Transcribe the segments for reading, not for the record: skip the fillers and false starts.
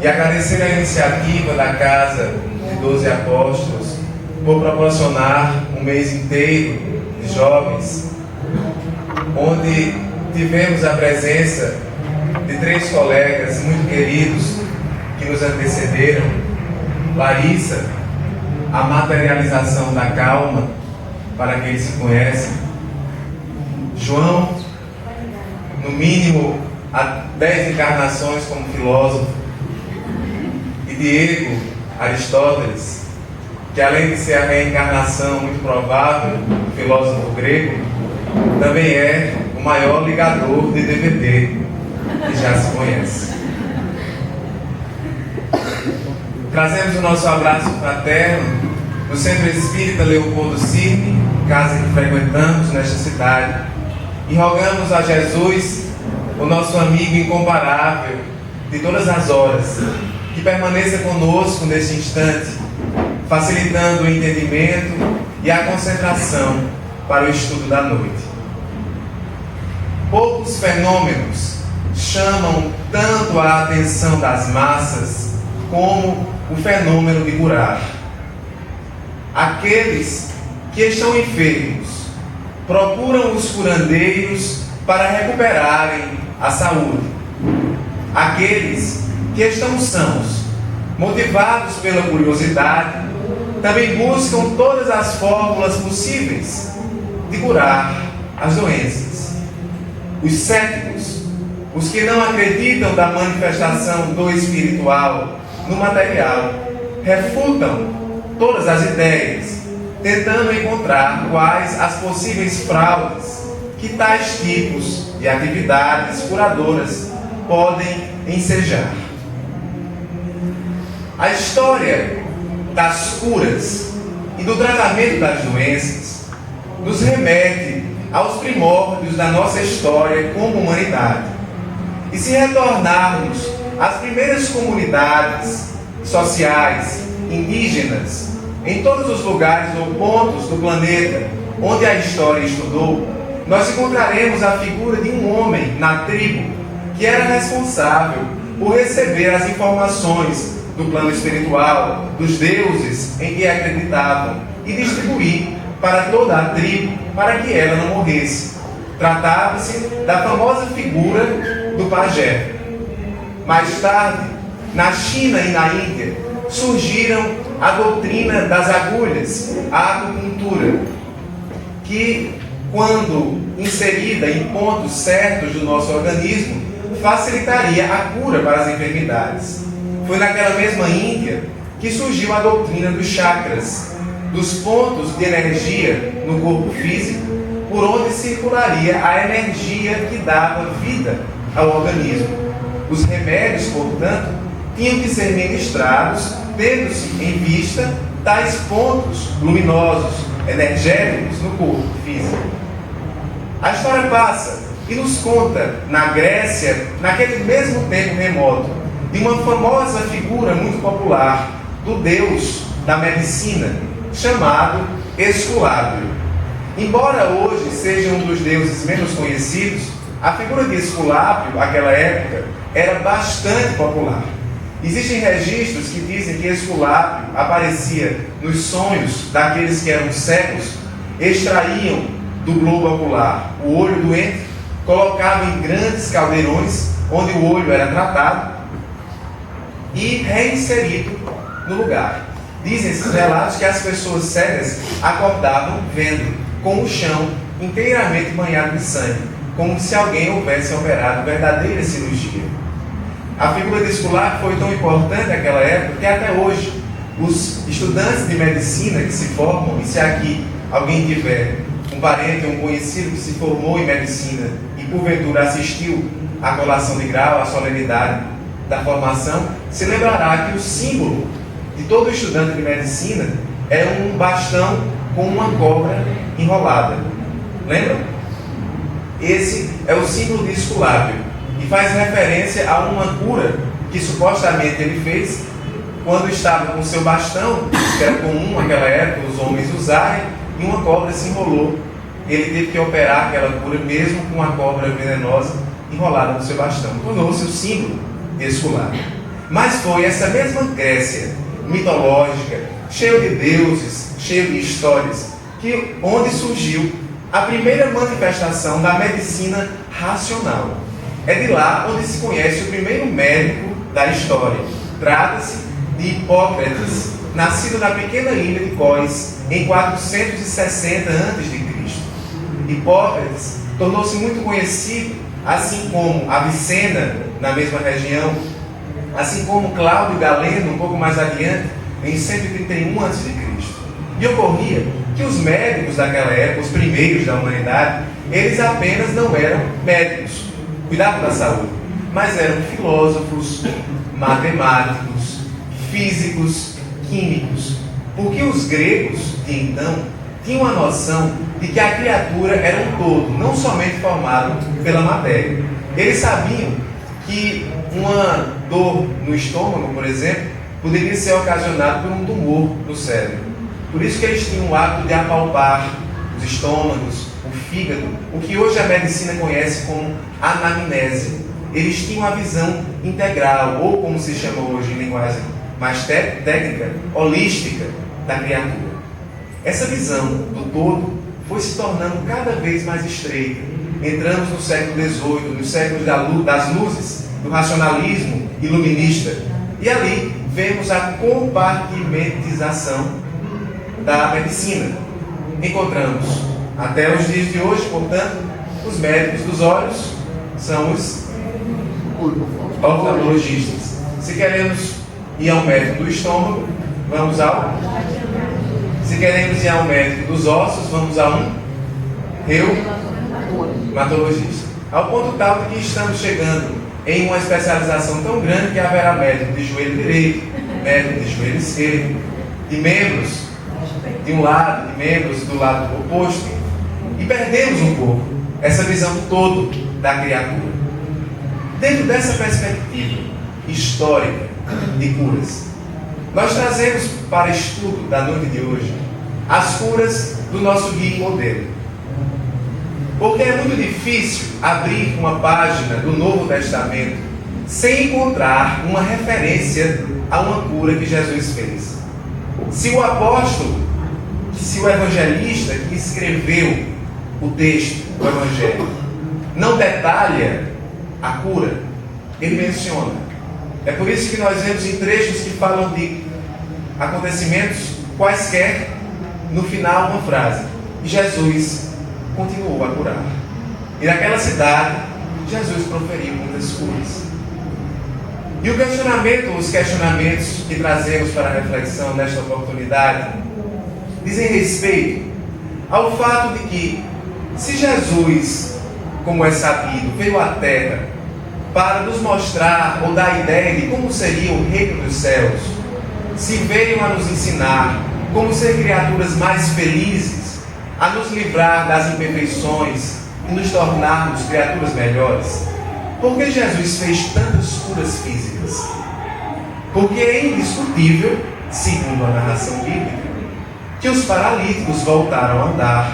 e agradecer a iniciativa da Casa de 12 Apóstolos por proporcionar um mês inteiro de jovens, onde tivemos a presença de 3 colegas muito queridos que nos antecederam: Larissa, a materialização da calma, para quem se conhece; João, no mínimo há 10 encarnações como filósofo; e Diego Aristóteles, que além de ser a reencarnação muito provável do filósofo grego, também é o maior ligador de DVD que já se conhece. Trazemos o nosso abraço fraterno do Centro Espírita Leopoldo Cirne, casa que frequentamos nesta cidade, e rogamos a Jesus, o nosso amigo incomparável de todas as horas, que permaneça conosco neste instante, facilitando o entendimento e a concentração para o estudo da noite. Poucos fenômenos chamam tanto a atenção das massas como o fenômeno de curar. Aqueles que estão enfermos procuram os curandeiros para recuperarem a saúde. Aqueles que estão sãos, motivados pela curiosidade, também buscam todas as fórmulas possíveis de curar as doenças. Os céticos, os que não acreditam da manifestação do espiritual no material, refutam todas as ideias, tentando encontrar quais as possíveis fraudes que tais tipos de atividades curadoras podem ensejar. A história das curas e do tratamento das doenças nos remete aos primórdios da nossa história como humanidade. E se retornarmos às primeiras comunidades sociais, indígenas, em todos os lugares ou pontos do planeta onde a história estudou, nós encontraremos a figura de um homem na tribo que era responsável por receber as informações do plano espiritual, dos deuses em que acreditavam, e distribuir para toda a tribo para que ela não morresse. Tratava-se da famosa figura do pajé. Mais tarde, na China e na Índia, surgiram a doutrina das agulhas, a acupuntura, que, quando inserida em pontos certos do nosso organismo, facilitaria a cura para as enfermidades. Foi naquela mesma Índia que surgiu a doutrina dos chakras, dos pontos de energia no corpo físico, por onde circularia a energia que dava vida ao organismo. Os remédios, portanto, tinham que ser ministrados tendo-se em vista tais pontos luminosos, energéticos no corpo físico. A história passa e nos conta, na Grécia, naquele mesmo tempo remoto, de uma famosa figura muito popular do deus da medicina, chamado Esculápio. Embora hoje seja um dos deuses menos conhecidos, a figura de Esculápio, naquela época, era bastante popular. Existem registros que dizem que Esculápio aparecia nos sonhos daqueles que eram cegos, extraíam do globo ocular o olho doente, colocavam em grandes caldeirões, onde o olho era tratado e reinserido no lugar. Dizem esses relatos que as pessoas cegas acordavam vendo, com o chão inteiramente banhado de sangue, como se alguém houvesse operado verdadeira cirurgia. A figura de Esculápio foi tão importante naquela época que até hoje os estudantes de medicina que se formam, e se aqui alguém tiver um parente ou um conhecido que se formou em medicina e porventura assistiu à colação de grau, à solenidade da formação, se lembrará que o símbolo de todo estudante de medicina é um bastão com uma cobra enrolada. Lembram? Esse é o símbolo de Esculápio e faz referência a uma cura que supostamente ele fez quando estava com seu bastão, que era comum naquela época os homens usarem, e uma cobra se enrolou. Ele teve que operar aquela cura mesmo com uma cobra venenosa enrolada no seu bastão. Tornou-se o símbolo de Esculápio. Mas foi essa mesma Grécia mitológica, cheia de deuses, cheia de histórias, onde surgiu a primeira manifestação da medicina racional. É de lá onde se conhece o primeiro médico da história. Trata-se de Hipócrates, nascido na pequena ilha de Cós, em 460 a.C. Hipócrates tornou-se muito conhecido, assim como Avicena, na mesma região, assim como Cláudio Galeno, um pouco mais adiante, em 131 a.C. E ocorria que os médicos daquela época, os primeiros da humanidade, eles apenas não eram médicos, cuidavam da saúde, mas eram filósofos, matemáticos, físicos, químicos, porque os gregos de então tinham a noção de que a criatura era um todo, não somente formado pela matéria. Eles sabiam que uma dor no estômago, por exemplo, poderia ser ocasionada por um tumor no cérebro. Por isso que eles tinham o hábito de apalpar os estômagos, o fígado, o que hoje a medicina conhece como anamnese. Eles tinham a visão integral, ou como se chama hoje em linguagem mais técnica, holística da criatura. Essa visão do todo foi se tornando cada vez mais estreita. Entramos no século XVIII, no século das luzes, do racionalismo iluminista. E ali vemos a compartimentização da medicina. Encontramos, até os dias de hoje, portanto, os médicos dos olhos são os oftalmologistas. Se queremos ir ao médico do estômago, vamos ao... Se queremos ir ao médico dos ossos, vamos a um reumatologista. Ao ponto tal de que estamos chegando em uma especialização tão grande que haverá médico de joelho direito, médico de joelho esquerdo, de membros de um lado, de membros do lado oposto, e perdemos um pouco essa visão do todo da criatura. Dentro dessa perspectiva histórica de curas, nós trazemos para estudo da noite de hoje as curas do nosso guia e modelo. Porque é muito difícil abrir uma página do Novo Testamento sem encontrar uma referência a uma cura que Jesus fez. Se o apóstolo, se o evangelista que escreveu o texto do Evangelho não detalha a cura, ele menciona. É por isso que nós vemos em trechos que falam de acontecimentos quaisquer, no final uma frase: e Jesus continuou a curar. E naquela cidade, Jesus proferiu muitas curas. E os questionamentos que trazemos para a reflexão nesta oportunidade dizem respeito ao fato de que, se Jesus, como é sabido, veio à Terra para nos mostrar ou dar ideia de como seria o reino dos céus, se veio a nos ensinar como ser criaturas mais felizes, a nos livrar das imperfeições e nos tornarmos criaturas melhores, por que Jesus fez tantas curas físicas? Porque é indiscutível, segundo a narração bíblica, que os paralíticos voltaram a andar,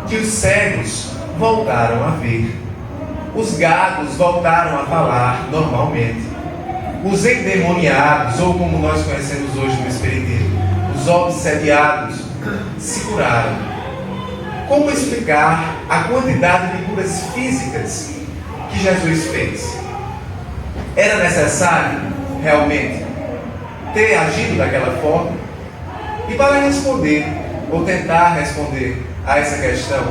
que os cegos voltaram a ver, os gados voltaram a falar normalmente, os endemoniados, ou como nós conhecemos hoje no Espiritismo, os obsediados, se curaram. Como explicar a quantidade de curas físicas que Jesus fez? Era necessário, realmente, ter agido daquela forma? E para responder, ou tentar responder a essa questão,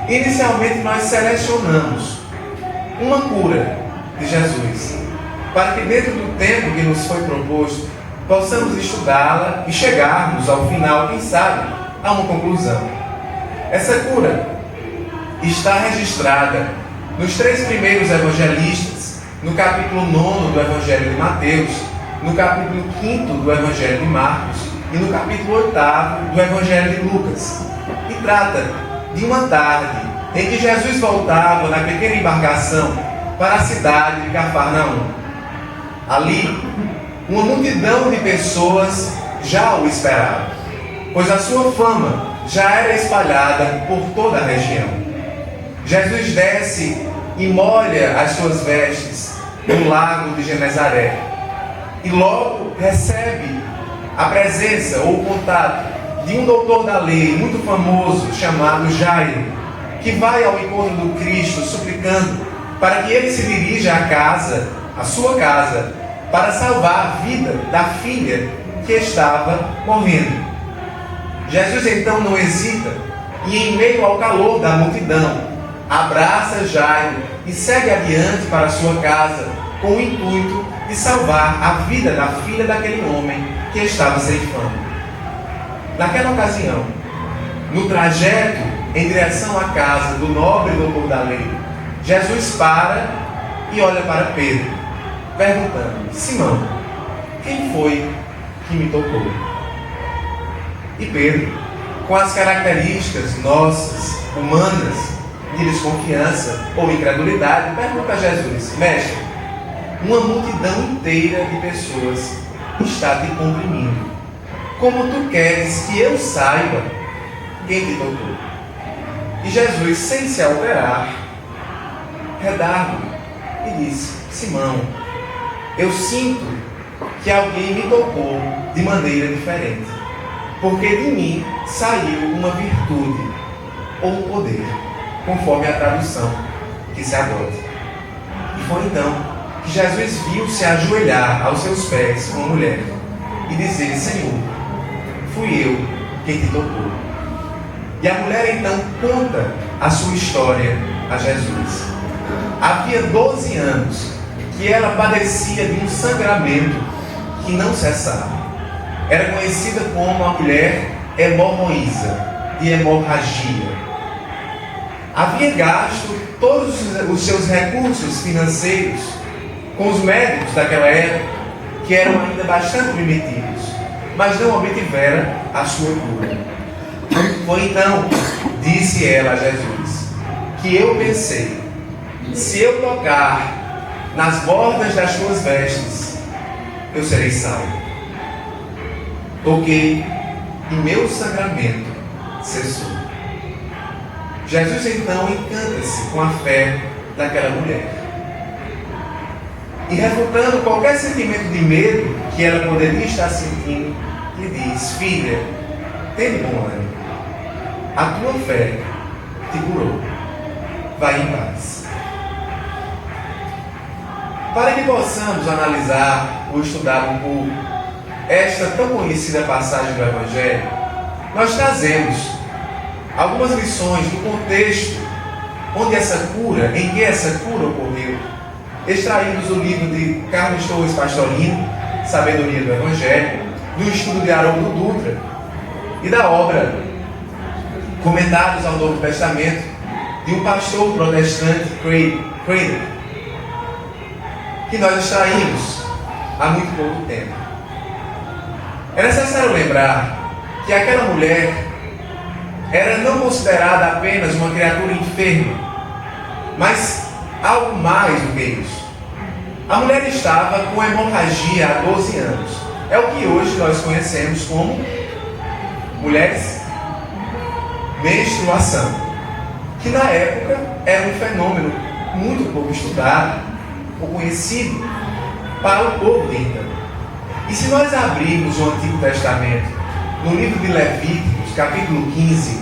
inicialmente nós selecionamos uma cura de Jesus, para que dentro do tempo que nos foi proposto, possamos estudá-la e chegarmos ao final, quem sabe, a uma conclusão. Essa cura está registrada nos 3 primeiros evangelistas, no capítulo 9 do Evangelho de Mateus, no capítulo 5 do Evangelho de Marcos e no capítulo 8 do Evangelho de Lucas. E trata de uma tarde em que Jesus voltava na pequena embarcação para a cidade de Cafarnaum. Ali, uma multidão de pessoas já o esperava, pois a sua fama já era espalhada por toda a região. Jesus desce e molha as suas vestes no lago de Genezaré. e logo recebe a presença ou o contato de um doutor da lei muito famoso chamado Jairo, que vai ao encontro do Cristo suplicando para que ele se dirija à casa, à sua casa, para salvar a vida da filha que estava morrendo. Jesus então não hesita e, em meio ao calor da multidão, abraça Jairo e segue adiante para a sua casa com o intuito de salvar a vida da filha daquele homem que estava ceifando. Naquela ocasião, no trajeto em direção à casa do nobre doutor da lei, Jesus para e olha para Pedro, perguntando: Simão, quem foi que me tocou? E Pedro, com as características nossas, humanas, de desconfiança ou incredulidade, pergunta a Jesus: Mestre, uma multidão inteira de pessoas está te comprimindo. Como tu queres que eu saiba quem te tocou? E Jesus, sem se alterar, redargue e disse: Simão, eu sinto que alguém me tocou de maneira diferente, porque de mim saiu uma virtude ou um poder, conforme a tradução que se adota. E foi então que Jesus viu se ajoelhar aos seus pés com a mulher e dizer: Senhor, fui eu quem te tocou. E a mulher então conta a sua história a Jesus. Havia 12 anos que ela padecia de um sangramento que não cessava. Era conhecida como a mulher hemorroísa, de hemorragia. Havia gasto todos os seus recursos financeiros com os médicos daquela época, que eram ainda bastante primitivos, mas não obtivera a sua cura. Foi então, disse ela a Jesus, que eu pensei: se eu tocar nas bordas das tuas vestes, eu serei salvo. Toquei e meu sangramento cessou. Jesus então encanta-se com a fé daquela mulher. E refutando qualquer sentimento de medo que ela poderia estar sentindo, lhe diz: Filha, tenha bom ânimo. A tua fé te curou. Vai em paz. Para que possamos analisar ou estudar um pouco esta tão conhecida passagem do Evangelho, nós trazemos algumas lições do contexto onde essa cura, em que essa cura ocorreu, extraídos do livro de Carlos Torres Pastorino, Sabedoria do Evangelho, do estudo de Haroldo Dutra e da obra Comentários ao Novo Testamento de um pastor protestante, Craig, que nós extraímos há muito pouco tempo. É necessário lembrar que aquela mulher era não considerada apenas uma criatura enferma, mas algo mais do que isso. A mulher estava com hemorragia há 12 anos. É o que hoje nós conhecemos como mulheres menstruação, que na época era um fenômeno muito pouco estudado ou conhecido para o povo de então. E se nós abrirmos o Antigo Testamento, no livro de Levíticos, capítulo 15,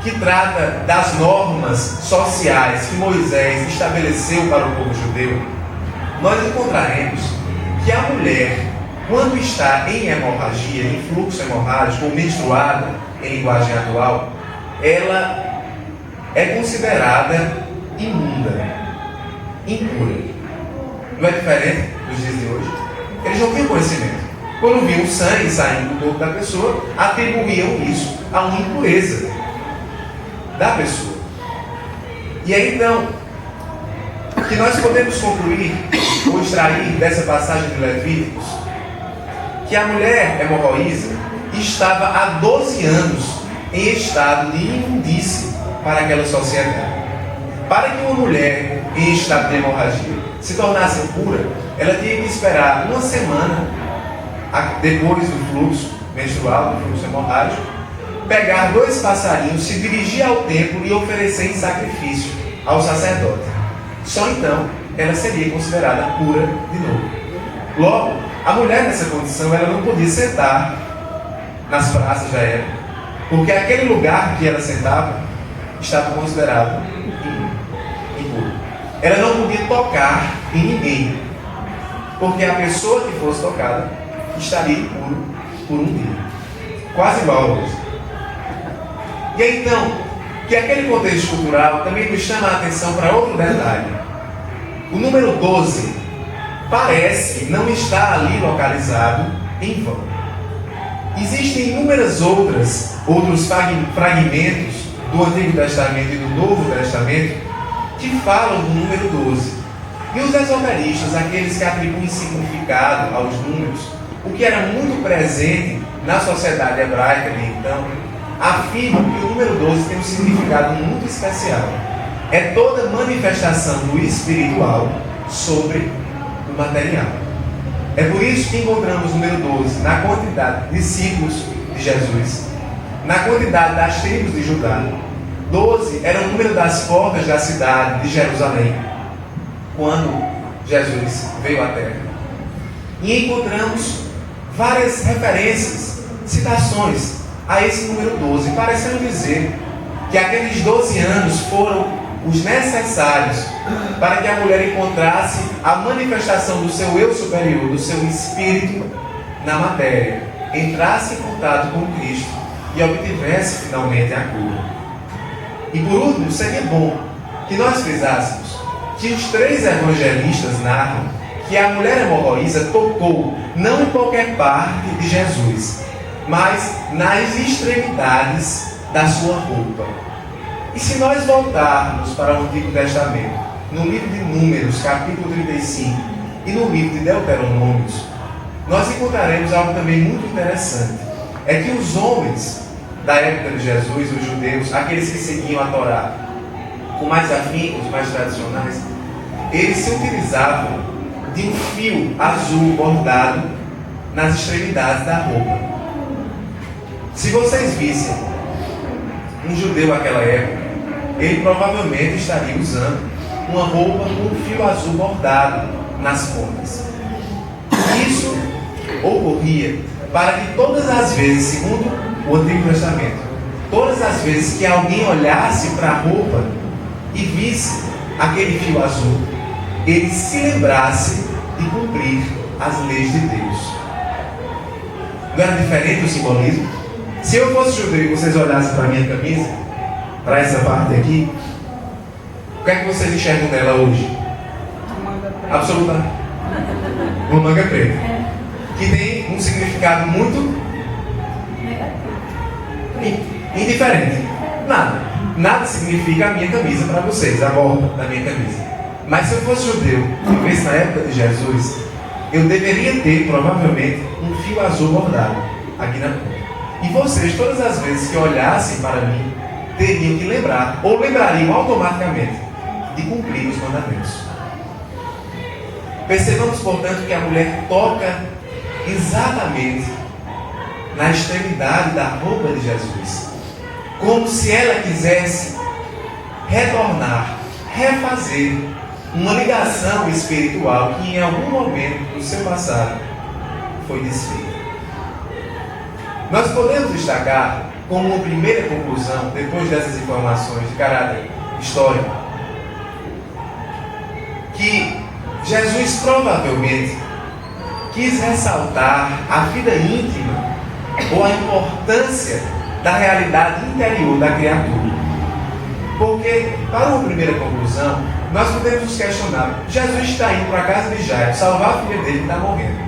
que trata das normas sociais que Moisés estabeleceu para o povo judeu, nós encontraremos que a mulher, quando está em hemorragia, em fluxo hemorrágico ou menstruada, em linguagem atual, ela é considerada imunda, impura. Não é diferente dos dias de hoje? Eles não tinham conhecimento. Quando viam sangue saindo do corpo da pessoa, atribuíam isso a uma impureza da pessoa. E aí então, que nós podemos concluir ou extrair dessa passagem de Levíticos, que a mulher hemorroísa estava há 12 anos em estado de imundície para aquela sociedade. Para que uma mulher em estado de hemorragia se tornasse pura, ela tinha que esperar uma semana depois do fluxo menstrual, do fluxo hemorrágico, pegar 2 passarinhos, se dirigir ao templo e oferecer em sacrifício ao sacerdote. Só então ela seria considerada pura de novo. Logo, A mulher nessa condição, ela não podia sentar nas praças da época, porque aquele lugar que ela sentava estava considerado impuro. Ela não podia tocar em ninguém, porque a pessoa que fosse tocada estaria impuro por um dia. Quase igual a hoje. E aí, então, que aquele contexto cultural também nos chama a atenção para outro detalhe. O número 12 parece não estar ali localizado em vão. Existem inúmeros outros fragmentos do Antigo Testamento e do Novo Testamento que falam do número 12. E os esoteristas, aqueles que atribuem significado aos números, o que era muito presente na sociedade hebraica de então, afirmam que o número 12 tem um significado muito especial. É toda manifestação do espiritual sobre o material. É por isso que encontramos o número 12 na quantidade de discípulos de Jesus, na quantidade das tribos de Judá. 12 era o número das portas da cidade de Jerusalém, quando Jesus veio à Terra. E encontramos várias referências, citações a esse número 12, parecendo dizer que aqueles 12 anos foram os necessários para que a mulher encontrasse a manifestação do seu eu superior, do seu espírito na matéria, entrasse em contato com Cristo e obtivesse finalmente a cura. E por último, seria bom que nós frisássemos que os 3 evangelistas narram que a mulher hemorroísa tocou não em qualquer parte de Jesus, mas nas extremidades da sua roupa. E se nós voltarmos para o Antigo Testamento, no livro de Números, capítulo 35, e no livro de Deuteronômios, nós encontraremos algo também muito interessante. É que os homens da época de Jesus, os judeus, aqueles que seguiam a Torá com mais afinco, os mais tradicionais, eles se utilizavam de um fio azul bordado nas extremidades da roupa. Se vocês vissem um judeu naquela época, ele provavelmente estaria usando uma roupa com um fio azul bordado nas pontas. Isso ocorria para que todas as vezes, segundo o Antigo Testamento, todas as vezes que alguém olhasse para a roupa e visse aquele fio azul, ele se lembrasse de cumprir as leis de Deus. Não era diferente o simbolismo? Se eu fosse judeu e vocês olhassem para a minha camisa, para essa parte aqui, o que é que vocês enxergam nela hoje? Absolutamente. Uma manga preta. Que tem um significado muito indiferente. Nada significa a minha camisa para vocês, a borda da minha camisa. Mas se eu fosse judeu e vivesse na época de Jesus, eu deveria ter provavelmente um fio azul bordado aqui na ponta. E vocês, todas as vezes que olhassem para mim, teriam que lembrar, ou lembrariam automaticamente, de cumprir os mandamentos. Percebamos, portanto, que a mulher toca exatamente na extremidade da roupa de Jesus, como se ela quisesse retornar, refazer uma ligação espiritual que em algum momento do seu passado foi desfeita. Nós podemos destacar como uma primeira conclusão, depois dessas informações de caráter histórico, que Jesus provavelmente quis ressaltar a vida íntima ou a importância da realidade interior da criatura. Porque, para uma primeira conclusão, nós podemos nos questionar: Jesus está indo para a casa de Jairo salvar a filha dele que está morrendo.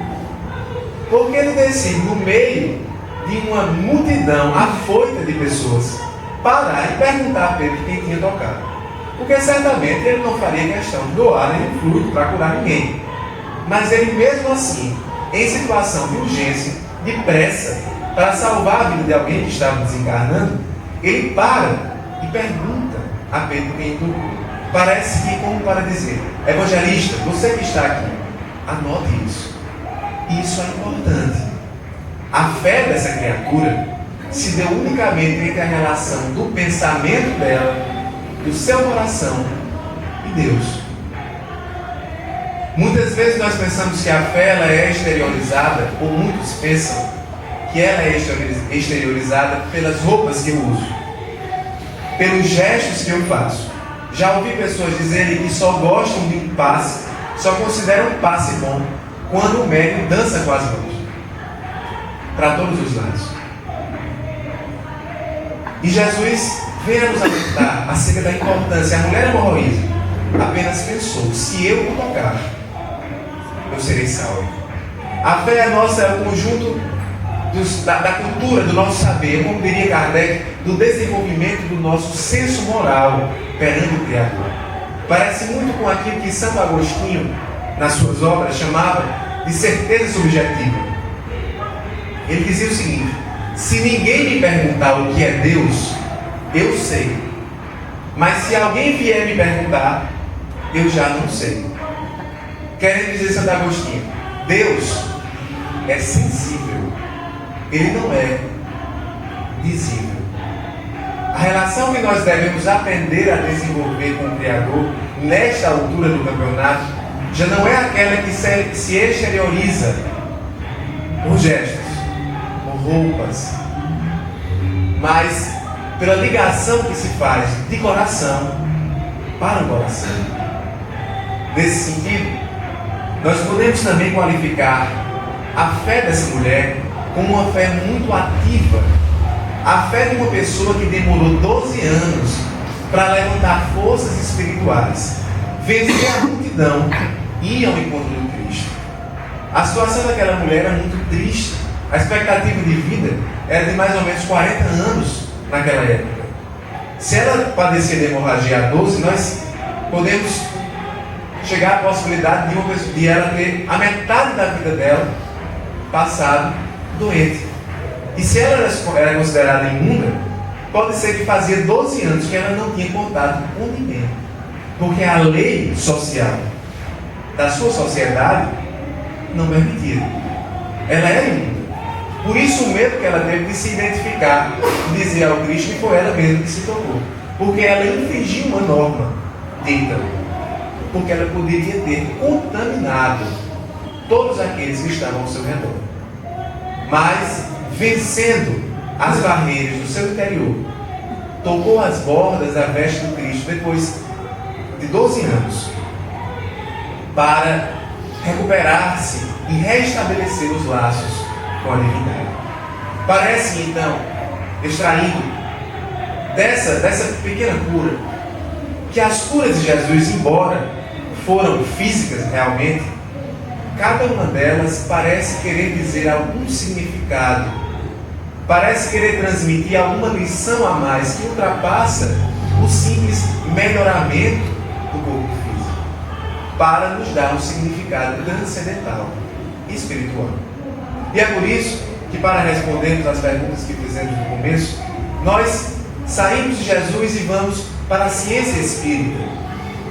Por que ele decide, no meio de uma multidão afoita de pessoas, parar e perguntar a Pedro quem tinha tocado? Porque certamente ele não faria questão de doar nenhum fluido para curar ninguém. Mas ele mesmo assim, em situação de urgência, de pressa, para salvar a vida de alguém que estava desencarnando, ele para e pergunta a Pedro quem tocou. Parece que como para dizer: evangelista, você que está aqui, anote isso. Isso é importante. A fé dessa criatura se deu unicamente entre a relação do pensamento dela, do seu coração e Deus. Muitas vezes nós pensamos que a fé ela é exteriorizada, ou muitos pensam que ela é exteriorizada pelas roupas que eu uso, pelos gestos que eu faço. Já ouvi pessoas dizerem que só gostam de um passe, só consideram um passe bom quando o médium dança com as mãos para todos os lados. E Jesus vem a nos alertar acerca da importância. A mulher hemorroída apenas pensou: se eu o tocar, eu serei salvo. A fé nossa é o conjunto da cultura, do nosso saber, como diria Kardec, do desenvolvimento do nosso senso moral perante o Criador. Parece muito com aquilo que Santo Agostinho, nas suas obras, chamava de certeza subjetiva. Ele dizia o seguinte: se ninguém me perguntar o que é Deus, eu sei. Mas se alguém vier me perguntar, eu já não sei. Querendo dizer Santo Agostinho, Deus é sensível. Ele não é visível. A relação que nós devemos aprender a desenvolver com o Criador nesta altura do campeonato já não é aquela que se exterioriza por gestos, por roupas, mas pela ligação que se faz de coração para o coração. Nesse sentido, nós podemos também qualificar a fé dessa mulher como uma fé muito ativa, a fé de uma pessoa que demorou 12 anos para levantar forças espirituais, vencer a multidão e ir ao encontro do Cristo. A situação daquela mulher era muito triste. A expectativa de vida era de mais ou menos 40 anos naquela época. Se ela padecia de hemorragia há 12, nós podemos chegar à possibilidade de ela ter a metade da vida dela passado doente. E se ela era considerada imunda, pode ser que fazia 12 anos que ela não tinha contato com ninguém. Porque a lei social da sua sociedade não permitia. Ela era imunda. Por isso o medo que ela teve de se identificar e dizer ao Cristo que foi ela mesma que se tocou. Porque ela infringiu uma norma dita. Porque ela poderia ter contaminado todos aqueles que estavam ao seu redor. Mas, vencendo as barreiras do seu interior, tocou as bordas da veste do Cristo depois de 12 anos, para recuperar-se e restabelecer os laços com a divindade. Parece então, extraindo dessa pequena cura, que as curas de Jesus, embora foram físicas realmente, cada uma delas parece querer dizer algum significado, parece querer transmitir alguma lição a mais que ultrapassa o simples melhoramento do corpo físico, para nos dar um significado transcendental e espiritual. E é por isso que, para respondermos às perguntas que fizemos no começo, nós saímos de Jesus e vamos para a ciência espírita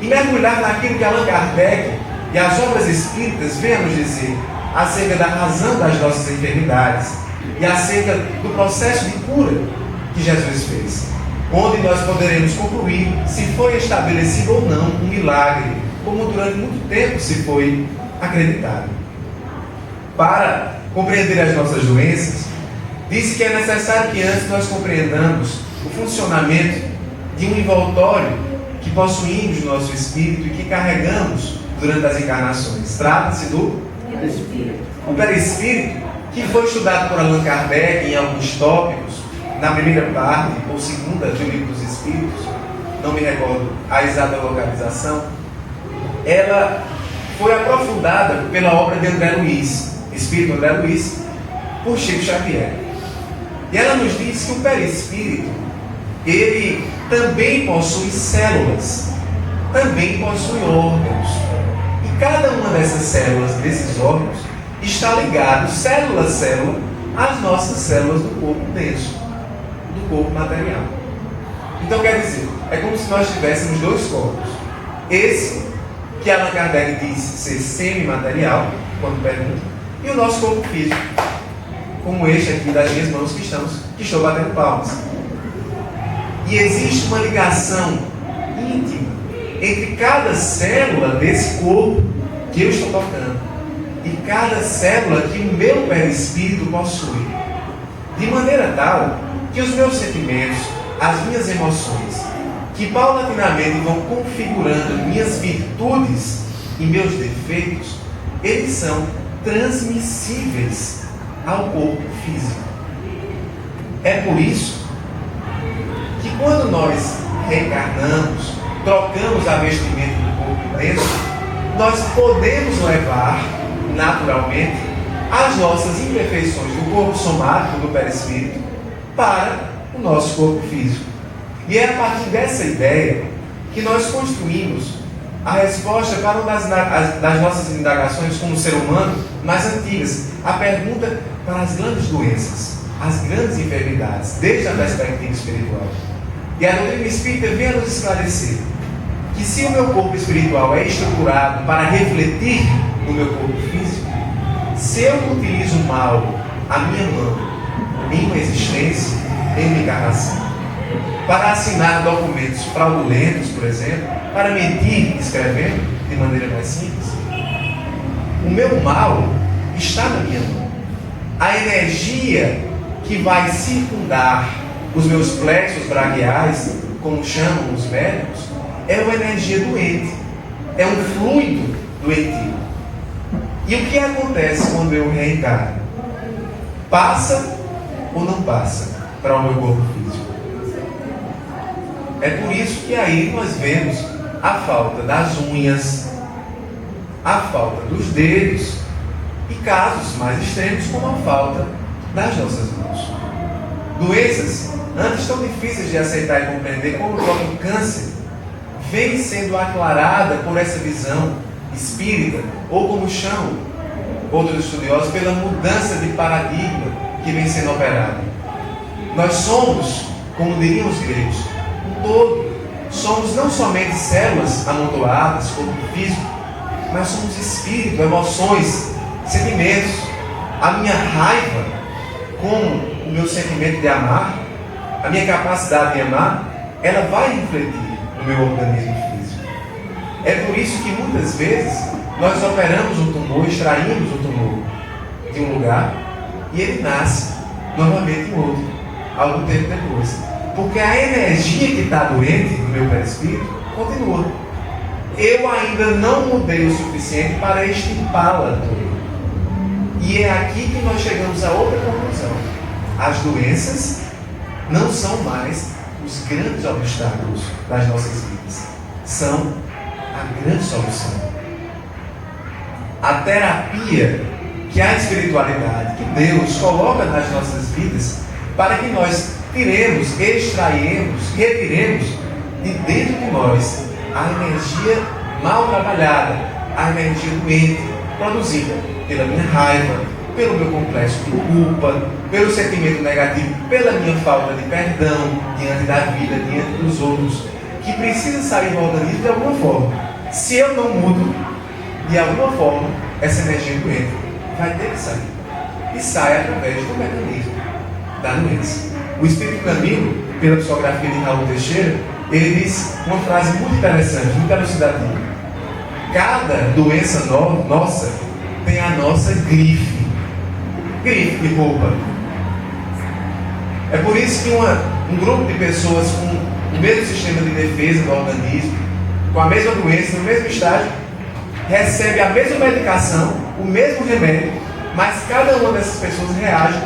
e mergulhar naquilo que Allan Kardec e as obras espíritas vêm a nos dizer acerca da razão das nossas enfermidades e acerca do processo de cura que Jesus fez, onde nós poderemos concluir se foi estabelecido ou não um milagre, como durante muito tempo se foi acreditado. Para compreender as nossas doenças, disse que é necessário que antes nós compreendamos o funcionamento de um envoltório que possuímos no nosso espírito e que carregamos durante as encarnações. Trata-se do perispírito. O perispírito, que foi estudado por Allan Kardec em alguns tópicos, na primeira parte ou segunda do Livro dos Espíritos, não me recordo a exata localização, ela foi aprofundada pela obra de André Luiz, Espírito André Luiz, por Chico Xavier. E ela nos diz que o perispírito, ele também possui células, também possui órgãos. E cada uma dessas células, desses órgãos, está ligado, célula a célula, às nossas células do corpo denso, do corpo material. Então quer dizer, é como se nós tivéssemos dois corpos. Esse, que Allan Kardec diz ser semimaterial, quando pergunta, e o nosso corpo físico, como este aqui das minhas mãos que estou batendo palmas. E existe uma ligação íntima entre cada célula desse corpo que eu estou tocando e cada célula que o meu perispírito possui, de maneira tal que os meus sentimentos, as minhas emoções, que paulatinamente vão configurando minhas virtudes e meus defeitos, eles são transmissíveis ao corpo físico. É por isso que quando nós reencarnamos, trocamos a vestimenta do corpo dentro, nós podemos levar, naturalmente, as nossas imperfeições do corpo somático, do perispírito, para o nosso corpo físico. E é a partir dessa ideia que nós construímos a resposta para uma das nossas indagações como ser humano mais antigas, a pergunta para as grandes doenças, as grandes enfermidades, desde a perspectiva espiritual. E a doutrina espírita vem a nos esclarecer que se o meu corpo espiritual é estruturado para refletir no meu corpo físico, se eu utilizo mal a minha mão em uma existência, em uma encarnação, para assinar documentos fraudulentos, por exemplo, para mentir escrevendo de maneira mais simples, o meu mal está na minha mão. A energia que vai circundar os meus plexos braquiais, como chamam os médicos, é uma energia doente, é um fluido doentio. E o que acontece quando eu reencarno? Passa ou não passa para o meu corpo físico? É por isso que aí nós vemos a falta das unhas, a falta dos dedos e casos mais extremos como a falta das nossas mãos. Doenças antes tão difíceis de aceitar e compreender, como o próprio câncer, vem sendo aclarada por essa visão espírita, ou como chamam outros estudiosos, pela mudança de paradigma que vem sendo operada. Nós somos, como diriam os gregos, um todo. Somos não somente células amontoadas, corpo físico, mas somos espírito, emoções, sentimentos. A minha raiva, como o meu sentimento de amar, a minha capacidade de amar, ela vai refletir no meu organismo físico. É por isso que muitas vezes nós operamos um tumor, extraímos o tumor de um lugar e ele nasce novamente em outro, algum tempo depois. Porque a energia que está doente no meu perispírito continua. Eu ainda não mudei o suficiente para extirpá-la toda. E é aqui que nós chegamos a outra conclusão. As doenças não são mais os grandes obstáculos das nossas vidas. São a grande solução. A terapia que a espiritualidade, que Deus coloca nas nossas vidas para que nós tiremos, extraímos, retiremos de dentro de nós a energia mal trabalhada, a energia doente, produzida pela minha raiva, pelo meu complexo de culpa, pelo sentimento negativo, pela minha falta de perdão diante da vida, diante dos outros, que precisa sair do organismo de alguma forma. Se eu não mudo, de alguma forma, essa energia doente vai ter que sair. E sai através do mecanismo da doença. O Espírito Camilo, pela psicografia de Raul Teixeira, ele diz uma frase muito interessante, muito elucidativa. Cada doença nossa tem a nossa grife de roupa. É por isso que um grupo de pessoas com o mesmo sistema de defesa do organismo, com a mesma doença, no mesmo estágio, recebe a mesma medicação, o mesmo remédio, mas cada uma dessas pessoas reage